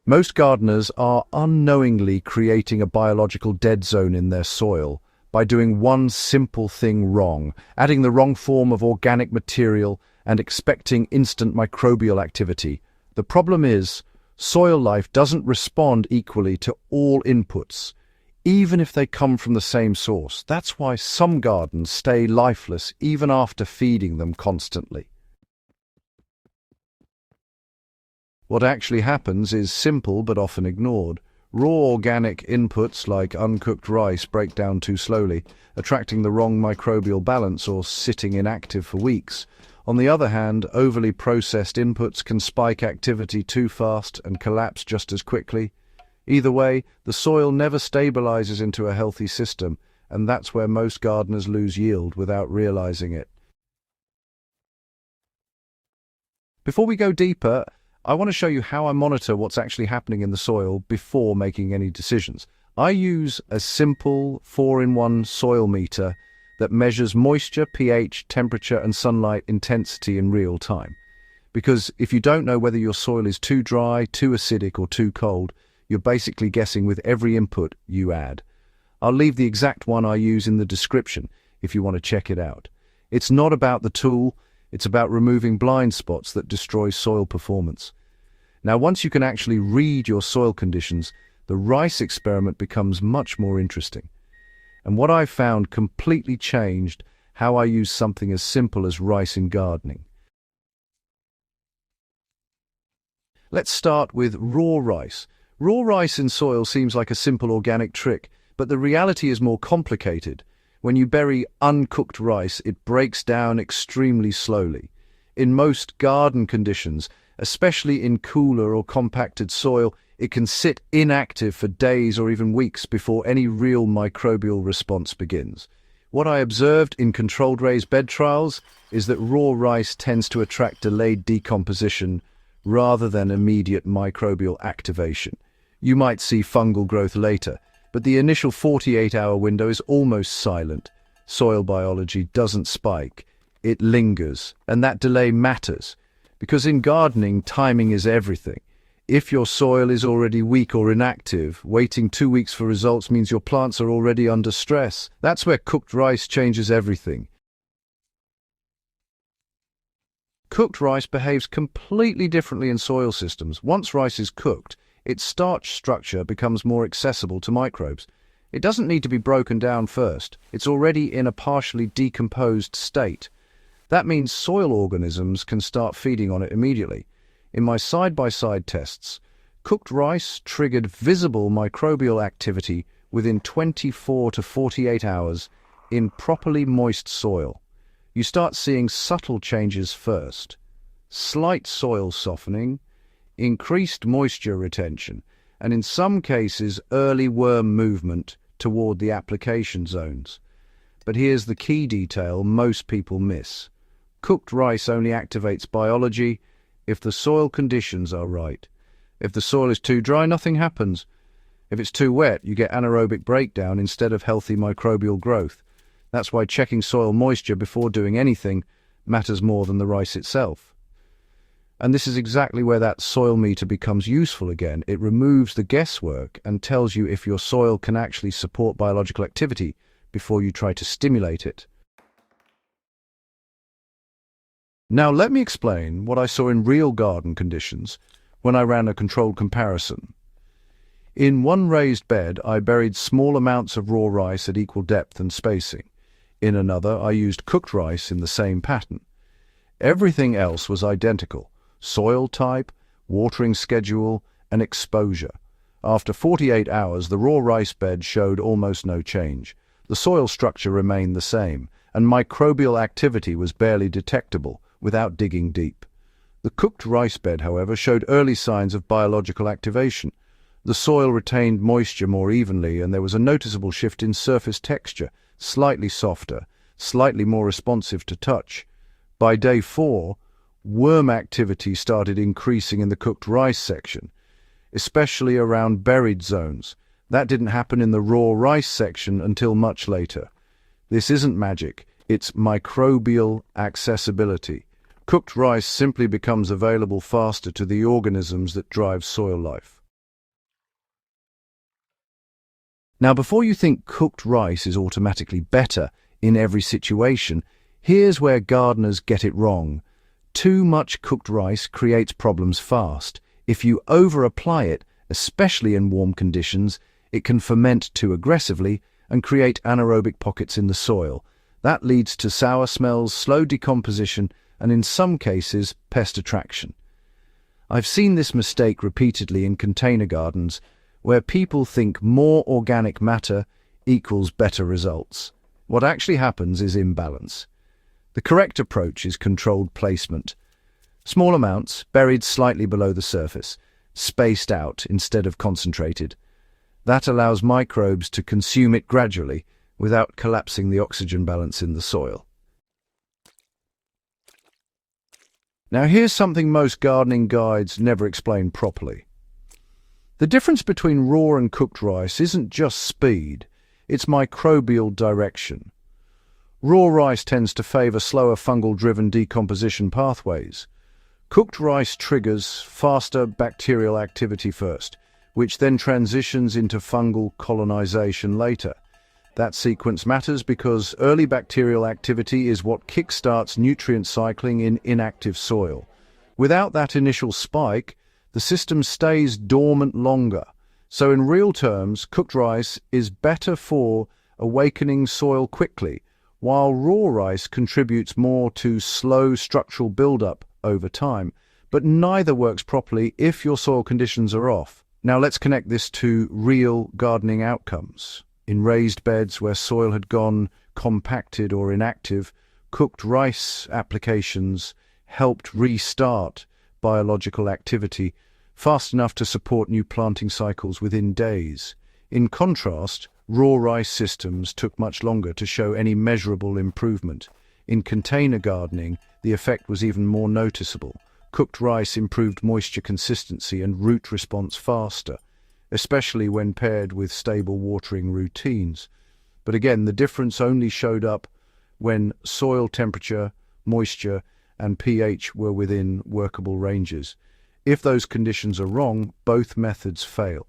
Most gardeners are unknowingly creating a biological dead zone in their soil by doing one simple thing wrong, adding the wrong form of organic material and expecting instant microbial activity. The problem is, soil life doesn't respond equally to all inputs, even if they come from the same source. That's why some gardens stay lifeless even after feeding them constantly. What actually happens is simple but often ignored. Raw organic inputs like uncooked rice break down too slowly, attracting the wrong microbial balance or sitting inactive for weeks. On the other hand, overly processed inputs can spike activity too fast and collapse just as quickly. Either way, the soil never stabilizes into a healthy system, and that's where most gardeners lose yield without realizing it. Before we go deeper, I want to show you how I monitor what's actually happening in the soil before making any decisions. I use a simple 4-in-1 soil meter that measures moisture, pH, temperature, and sunlight intensity in real time. Because if you don't know whether your soil is too dry, too acidic, or too cold, you're basically guessing with every input you add. I'll leave the exact one I use in the description if you want to check it out. It's not about the tool, it's about removing blind spots that destroy soil performance. Now, once you can actually read your soil conditions, the rice experiment becomes much more interesting. And what I found completely changed how I use something as simple as rice in gardening. Let's start with raw rice. Raw rice in soil seems like a simple organic trick, but the reality is more complicated. When you bury uncooked rice, it breaks down extremely slowly. In most garden conditions, especially in cooler or compacted soil, it can sit inactive for days or even weeks before any real microbial response begins. What I observed in controlled raised bed trials is that raw rice tends to attract delayed decomposition rather than immediate microbial activation. You might see fungal growth later, but the initial 48-hour window is almost silent. Soil biology doesn't spike, it lingers, and that delay matters. Because in gardening, timing is everything. If your soil is already weak or inactive, waiting 2 weeks for results means your plants are already under stress. That's where cooked rice changes everything. Cooked rice behaves completely differently in soil systems. Once rice is cooked, its starch structure becomes more accessible to microbes. It doesn't need to be broken down first. It's already in a partially decomposed state. That means soil organisms can start feeding on it immediately. In my side-by-side tests, cooked rice triggered visible microbial activity within 24 to 48 hours in properly moist soil. You start seeing subtle changes first. Slight soil softening, increased moisture retention, and in some cases early worm movement toward the application zones. But here's the key detail most people miss. Cooked rice only activates biology if the soil conditions are right. If the soil is too dry, nothing happens. If it's too wet, you get anaerobic breakdown instead of healthy microbial growth. That's why checking soil moisture before doing anything matters more than the rice itself. And this is exactly where that soil meter becomes useful again. It removes the guesswork and tells you if your soil can actually support biological activity before you try to stimulate it. Now let me explain what I saw in real garden conditions when I ran a controlled comparison. In one raised bed, I buried small amounts of raw rice at equal depth and spacing. In another, I used cooked rice in the same pattern. Everything else was identical: soil type, watering schedule, and exposure. After 48 hours, the raw rice bed showed almost no change. The soil structure remained the same, and microbial activity was barely detectable without digging deep. The cooked rice bed, however, showed early signs of biological activation. The soil retained moisture more evenly, and there was a noticeable shift in surface texture, slightly softer, slightly more responsive to touch. By day 4, worm activity started increasing in the cooked rice section, especially around buried zones. That didn't happen in the raw rice section until much later. This isn't magic, it's microbial accessibility. Cooked rice simply becomes available faster to the organisms that drive soil life. Now, before you think cooked rice is automatically better in every situation, here's where gardeners get it wrong. Too much cooked rice creates problems fast. If you over-apply it, especially in warm conditions, it can ferment too aggressively and create anaerobic pockets in the soil. That leads to sour smells, slow decomposition, and in some cases, pest attraction. I've seen this mistake repeatedly in container gardens, where people think more organic matter equals better results. What actually happens is imbalance. The correct approach is controlled placement. Small amounts, buried slightly below the surface, spaced out instead of concentrated. That allows microbes to consume it gradually without collapsing the oxygen balance in the soil. Now here's something most gardening guides never explain properly. The difference between raw and cooked rice isn't just speed, it's microbial direction. Raw rice tends to favor slower fungal-driven decomposition pathways. Cooked rice triggers faster bacterial activity first, which then transitions into fungal colonization later. That sequence matters because early bacterial activity is what kickstarts nutrient cycling in inactive soil. Without that initial spike, the system stays dormant longer. So in real terms, cooked rice is better for awakening soil quickly, while raw rice contributes more to slow structural buildup over time. But neither works properly if your soil conditions are off. Now let's connect this to real gardening outcomes. In raised beds where soil had gone compacted or inactive, cooked rice applications helped restart biological activity fast enough to support new planting cycles within days. In contrast, raw rice systems took much longer to show any measurable improvement. In container gardening, the effect was even more noticeable. Cooked rice improved moisture consistency and root response faster, especially when paired with stable watering routines. But again, the difference only showed up when soil temperature, moisture, and pH were within workable ranges. If those conditions are wrong, both methods fail.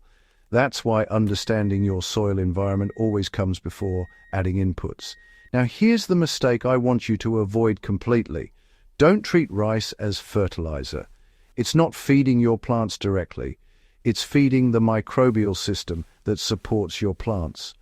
That's why understanding your soil environment always comes before adding inputs. Now here's the mistake I want you to avoid completely. Don't treat rice as fertilizer. It's not feeding your plants directly. It's feeding the microbial system that supports your plants.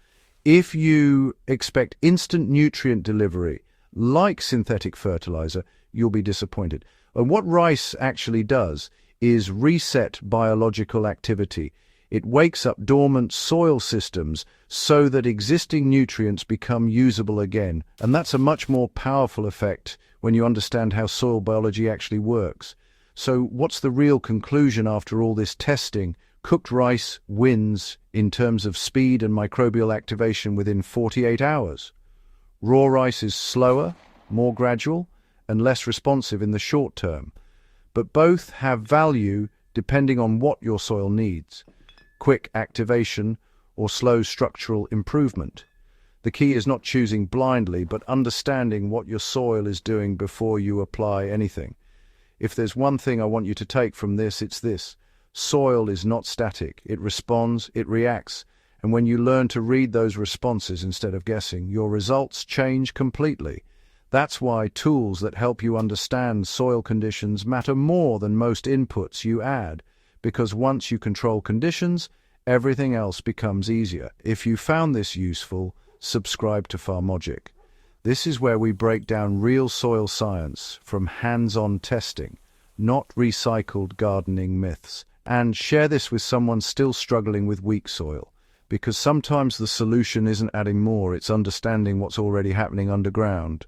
If you expect instant nutrient delivery, like synthetic fertilizer, you'll be disappointed. And what rice actually does is reset biological activity. It wakes up dormant soil systems so that existing nutrients become usable again. And that's a much more powerful effect when you understand how soil biology actually works. So what's the real conclusion after all this testing? Cooked rice wins in terms of speed and microbial activation within 48 hours. Raw rice is slower, more gradual, and less responsive in the short term. But both have value depending on what your soil needs: quick activation or slow structural improvement. The key is not choosing blindly, but understanding what your soil is doing before you apply anything. If there's one thing I want you to take from this, it's this. Soil is not static. It responds, it reacts. And when you learn to read those responses instead of guessing, your results change completely. That's why tools that help you understand soil conditions matter more than most inputs you add, because once you control conditions, everything else becomes easier. If you found this useful, subscribe to Farmogic. This is where we break down real soil science from hands-on testing, not recycled gardening myths. And share this with someone still struggling with weak soil, because sometimes the solution isn't adding more, it's understanding what's already happening underground.